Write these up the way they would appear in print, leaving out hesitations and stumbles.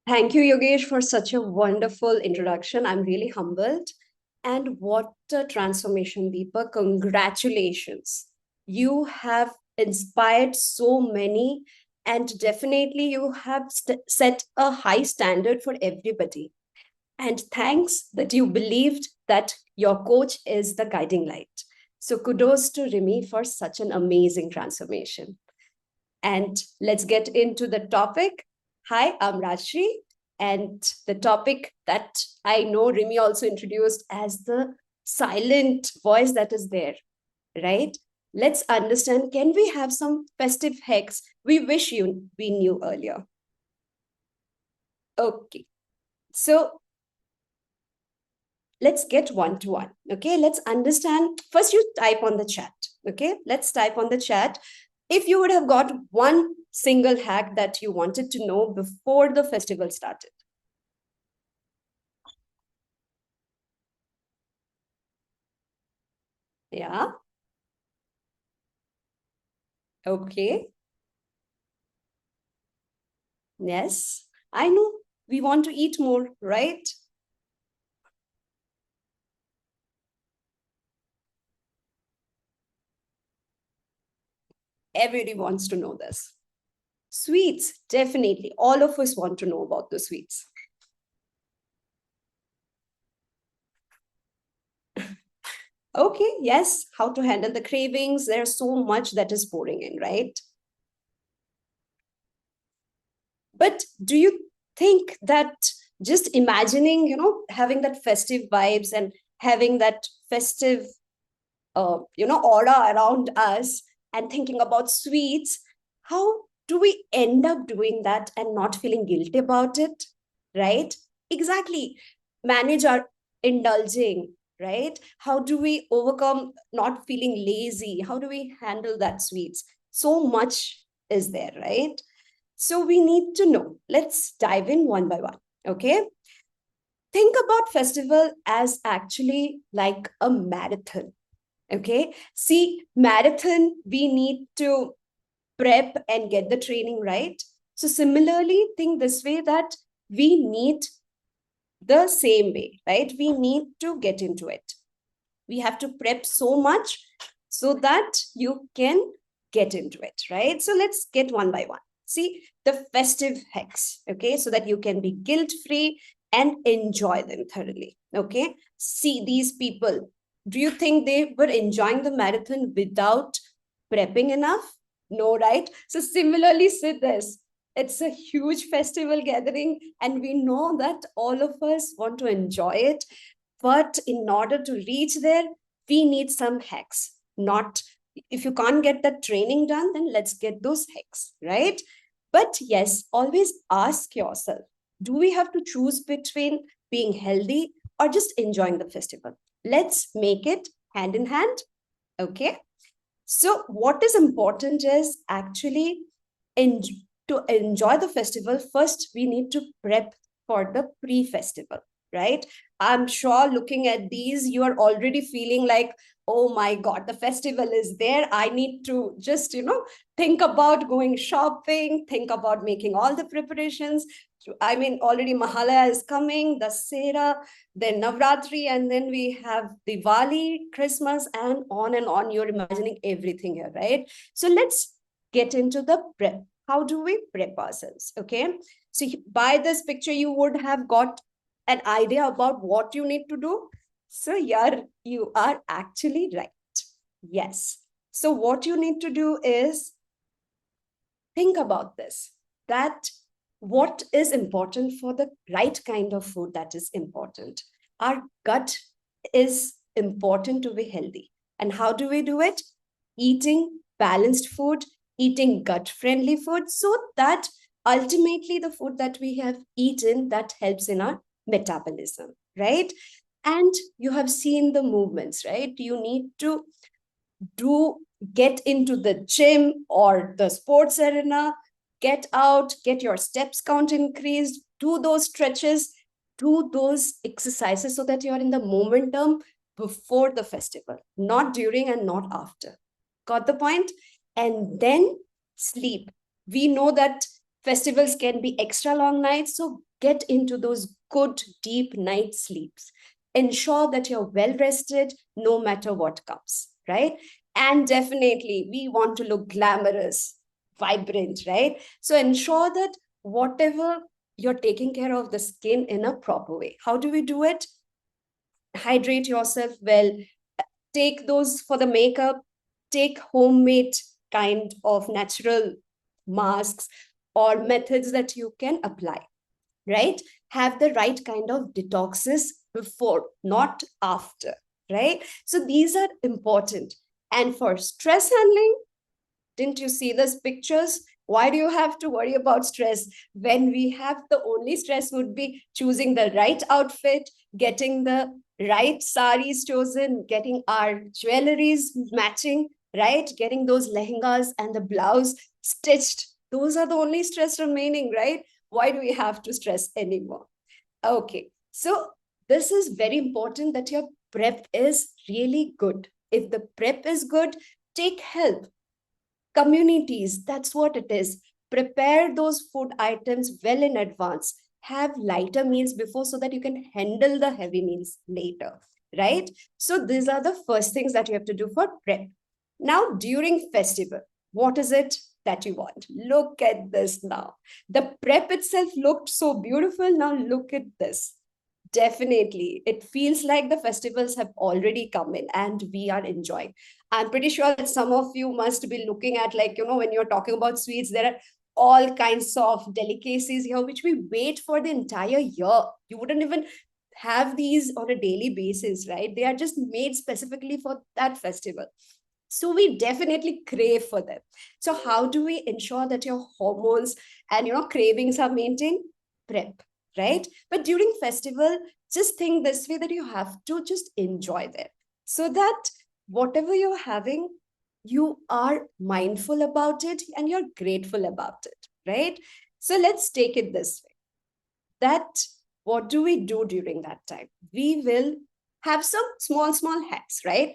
Thank you, Yogesh, for such a wonderful introduction. I'm really humbled. And what a transformation, Deepa. Congratulations. You have inspired so many, and definitely you have set a high standard for everybody. And thanks that you believed that your coach is the guiding light. So kudos to Rimi for such an amazing transformation. And let's get into the topic. Hi, I'm Rajashree, and the topic that I know Rimi also introduced as the silent voice that is there, right? Let's understand, can we have some festive hacks we wish we knew earlier? Okay, so let's get one to one. Okay, let's understand. First, you type on the chat. Okay, let's type on the chat. If you would have got one single hack that you wanted to know before the festival started. Yeah. Okay. Yes. I know we want to eat more, right? Everybody wants to know this. Sweets, definitely. All of us want to know about the sweets. Okay, yes. How to handle the cravings. There's so much that is pouring in, right? But do you think that just imagining, having that festive vibes and having that festive, aura around us and thinking about sweets, how do we end up doing that and not feeling guilty about it? Right? Exactly. Manage our indulging, right? How do we overcome not feeling lazy? How do we handle that sweets? So much is there, right? So we need to know. Let's dive in one by one. Okay. Think about festival as actually like a marathon. Okay. See, marathon, we need to prep and get the training right. So similarly, think this way that we need the same way, right? We need to get into it. We have to prep so much so that you can get into it, right? So let's get one by one. See the festive hacks, okay, so that you can be guilt free and enjoy them thoroughly. Okay, see these people. Do you think they were enjoying the marathon without prepping enough? No, right? So similarly, see this. It's a huge festival gathering, and we know that all of us want to enjoy it. But in order to reach there, we need some hacks. Not if you can't get that training done, then let's get those hacks, right? But yes, always ask yourself, do we have to choose between being healthy or just enjoying the festival? Let's make it hand in hand. Okay. So, what is important is actually en- to enjoy the festival. First, we need to prep for the pre festival, right? I'm sure looking at these, you are already feeling like, oh my God, the festival is there. I need to just, think about going shopping, think about making all the preparations. I mean, already Mahalaya is coming, the Sera, then Navratri, and then we have Diwali, Christmas, and on and on. You're imagining everything here, right? So let's get into the prep. How do we prep ourselves? Okay. So by this picture, you would have got an idea about what you need to do. So, yeah, you are actually right. Yes. So, what you need to do is think about this, that what is important for the right kind of food that is important. Our gut is important to be healthy. And how do we do it? Eating balanced food, eating gut friendly food, so that ultimately the food that we have eaten that helps in our metabolism, right? And you have seen the movements, right? You need to do get into the gym or the sports arena, get out, get your steps count increased, do those stretches, do those exercises so that you're in the momentum before the festival, not during and not after. Got the point? And then sleep. We know that festivals can be extra long nights, so get into those good, deep night sleeps. Ensure that you're well rested no matter what comes, right? And definitely, we want to look glamorous, vibrant, right? So ensure that whatever you're taking care of the skin in a proper way. How do we do it? Hydrate yourself well, take those for the makeup, take homemade kind of natural masks or methods that you can apply, right? Have the right kind of detoxes before, not after, right? So these are important. And for stress handling, didn't you see those pictures? Why do you have to worry about stress when we have the only stress would be choosing the right outfit, getting the right saris chosen, getting our jewelries matching, right? Getting those lehengas and the blouse stitched. Those are the only stress remaining, right? Why do we have to stress anymore? Okay, so this is very important that your prep is really good. If the prep is good, take help. Communities, that's what it is. Prepare those food items well in advance. Have lighter meals before so that you can handle the heavy meals later, right? So these are the first things that you have to do for prep. Now, during festival, what is it that you want? Look at this now. The prep itself looked so beautiful. Now look at this. Definitely. It feels like the festivals have already come in and we are enjoying. I'm pretty sure that some of you must be looking at, like, when you're talking about sweets, there are all kinds of delicacies here, which we wait for the entire year. You wouldn't even have these on a daily basis, right? They are just made specifically for that festival. So we definitely crave for them. So how do we ensure that your hormones and cravings are maintained? Prep, right? But during festival, just think this way, that you have to just enjoy them, so that whatever you're having, you are mindful about it and you're grateful about it, right? So let's take it this way, that what do we do during that time? We will have some small hacks, right?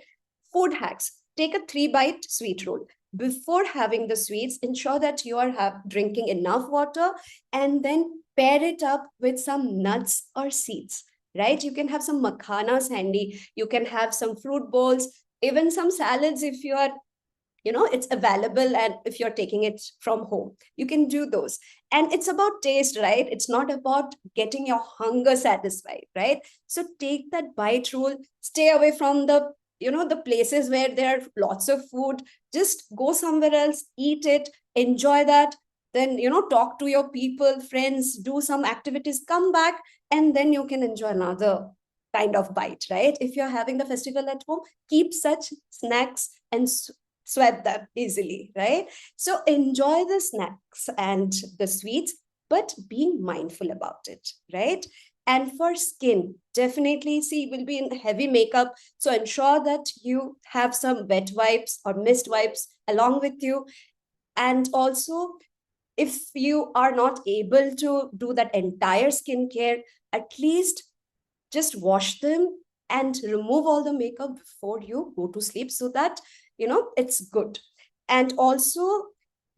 Food hacks. Take a 3-bite sweet roll. Before having the sweets, ensure that you are drinking enough water, and then pair it up with some nuts or seeds, right? You can have some makhanas handy. You can have some fruit bowls, even some salads if you are it's available, and if you're taking it from home, you can do those. And it's about taste, right? It's not about getting your hunger satisfied, right? So take that bite rule, stay away from the places where there are lots of food. Just go somewhere else, eat it, enjoy that. Then talk to your people, friends, do some activities, come back, and then you can enjoy another kind of bite, right? If you're having the festival at home, keep such snacks and sweat them easily, right? So enjoy the snacks and the sweets, but being mindful about it, right? And for skin, definitely, see, will be in heavy makeup. So ensure that you have some wet wipes or mist wipes along with you. And also, if you are not able to do that entire skincare, at least just wash them and remove all the makeup before you go to sleep, so that it's good. And also,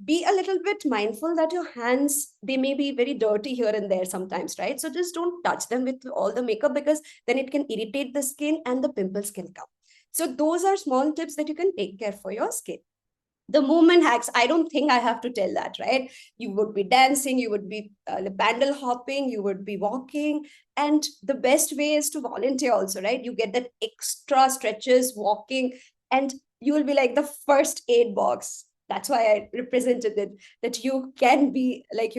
be a little bit mindful that your hands, they may be very dirty here and there sometimes, right? So just don't touch them with all the makeup, because then it can irritate the skin and the pimples can come. So those are small tips that you can take care for your skin. The movement hacks, I don't think I have to tell that, right? You would be dancing, you would be bandle hopping, you would be walking. And the best way is to volunteer also, right? You get that extra stretches walking, and you will be like the first aid box. That's why I represented it, that you can be like,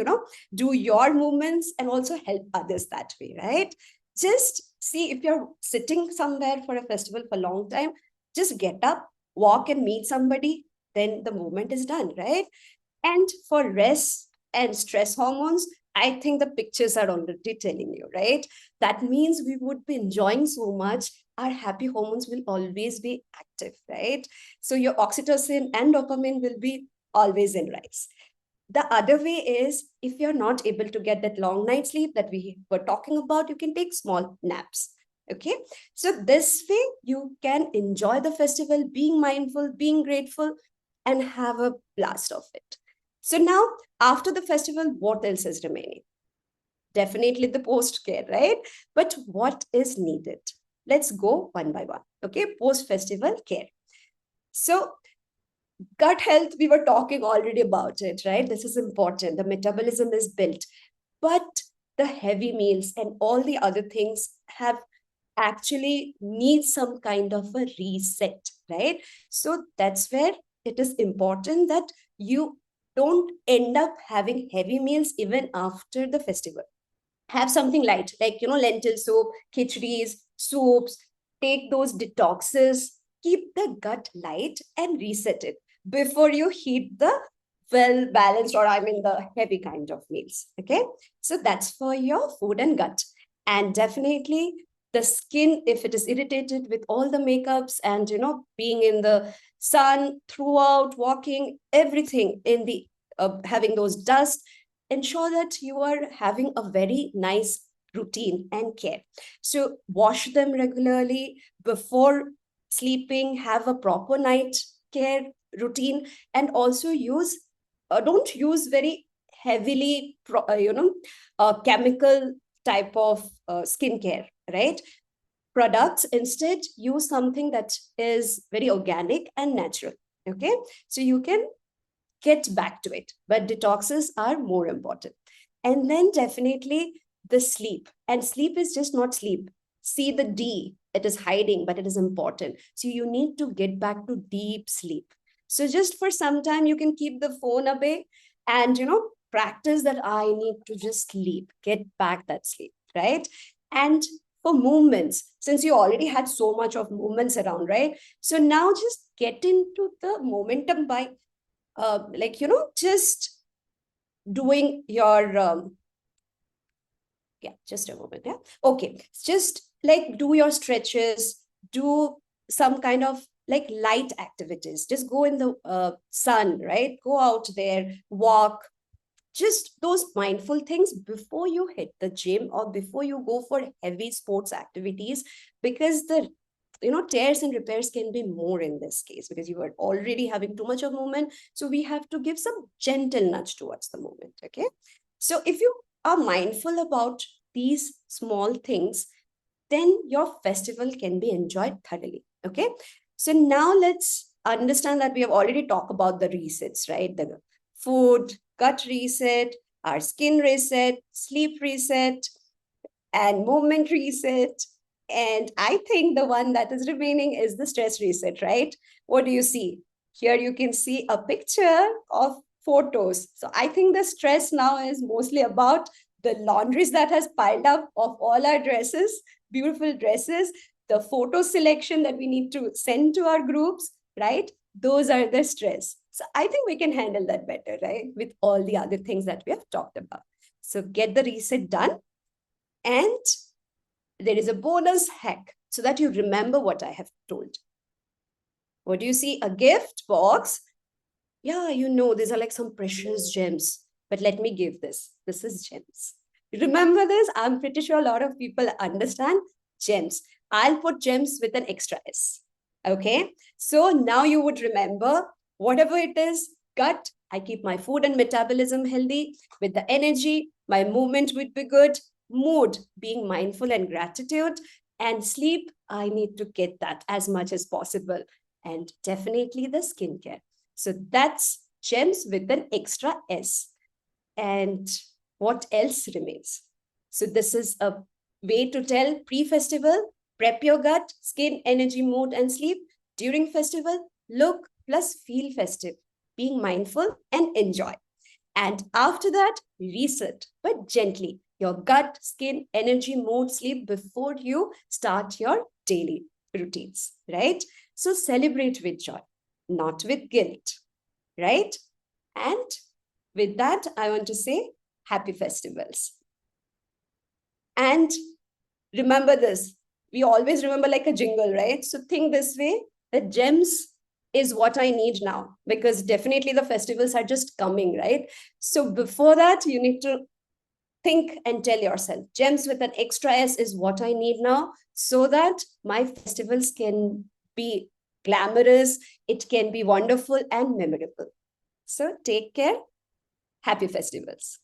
do your movements and also help others that way, right? Just see, if you're sitting somewhere for a festival for a long time, just get up, walk and meet somebody, then the movement is done, right? And for rest and stress hormones, I think the pictures are already telling you, right? That means we would be enjoying so much. Our happy hormones will always be active, right? So your oxytocin and dopamine will be always in rise. The other way is, if you're not able to get that long night sleep that we were talking about, you can take small naps. Okay, so this way you can enjoy the festival, being mindful, being grateful, and have a blast of it. So now, after the festival, what else is remaining? definitely the post care, right? But what is needed? Let's go one by one. Okay, post festival care. So gut health, we were talking already about it, right? This is important. The metabolism is built, but the heavy meals and all the other things have actually need some kind of a reset, right? So that's where it is important that you don't end up having heavy meals even after the festival. Have something light, like, lentil soup, khichdi's, soups. Take those detoxes, keep the gut light and reset it before you heat the well balanced, or I mean the heavy kind of meals. Okay, so that's for your food and gut. And definitely the skin, if it is irritated with all the makeups and being in the sun throughout, walking, everything in the having those dust, ensure that you are having a very nice routine and care. So wash them regularly before sleeping, have a proper night care routine, and also use don't use very heavily chemical type of skincare, right? Products. Instead, use something that is very organic and natural. Okay, so you can get back to it, but detoxes are more important. And then definitely the sleep. And sleep is just not sleep. See the D, it is hiding, but it is important. So you need to get back to deep sleep. So just for some time, you can keep the phone away and, practice that I need to just sleep, get back that sleep, right? And for movements, since you already had so much of movements around, right? So now just get into the momentum by just doing your yeah, just a moment. Yeah, okay, just like do your stretches, do some kind of like light activities, just go in the sun, right? Go out there, walk, just those mindful things before you hit the gym or before you go for heavy sports activities, because the tears and repairs can be more in this case because you are already having too much of movement. So we have to give some gentle nudge towards the movement. Okay, so if you are mindful about these small things, then your festival can be enjoyed thoroughly. Okay, so now let's understand that we have already talked about the resets, right? The food, gut reset, our skin reset, sleep reset, and movement reset. And I think the one that is remaining is the stress reset, right? What do you see? Here you can see a picture of photos. So I think the stress now is mostly about the laundries that has piled up of all our dresses, beautiful dresses, the photo selection that we need to send to our groups, right? Those are the stress. So I think we can handle that better, right? With all the other things that we have talked about. So get the reset done. And there is a bonus hack so that you remember what I have told. What do you see? A gift box. Yeah, these are like some precious gems. But let me give this. This is gems. Remember this? I'm pretty sure a lot of people understand gems. I'll put gems with an extra S. Okay. So now you would remember whatever it is, gut, I keep my food and metabolism healthy. With the energy, my movement would be good. Mood, being mindful and gratitude. And sleep, I need to get that as much as possible. And definitely the skincare. So that's gems with an extra S. And what else remains? So this is a way to tell pre-festival, prep your gut, skin, energy, mood, and sleep. During festival, look plus feel festive, being mindful and enjoy. And after that, reset, but gently, your gut, skin, energy, mood, sleep before you start your daily routines, right? So celebrate with joy, not with guilt, right? And with that, I want to say happy festivals. And remember this, we always remember like a jingle, right? So think this way, that gems is what I need now, because definitely the festivals are just coming, right? So before that, you need to think and tell yourself, gems with an extra S is what I need now, so that my festivals can be glamorous, it can be wonderful and memorable. So take care. Happy festivals.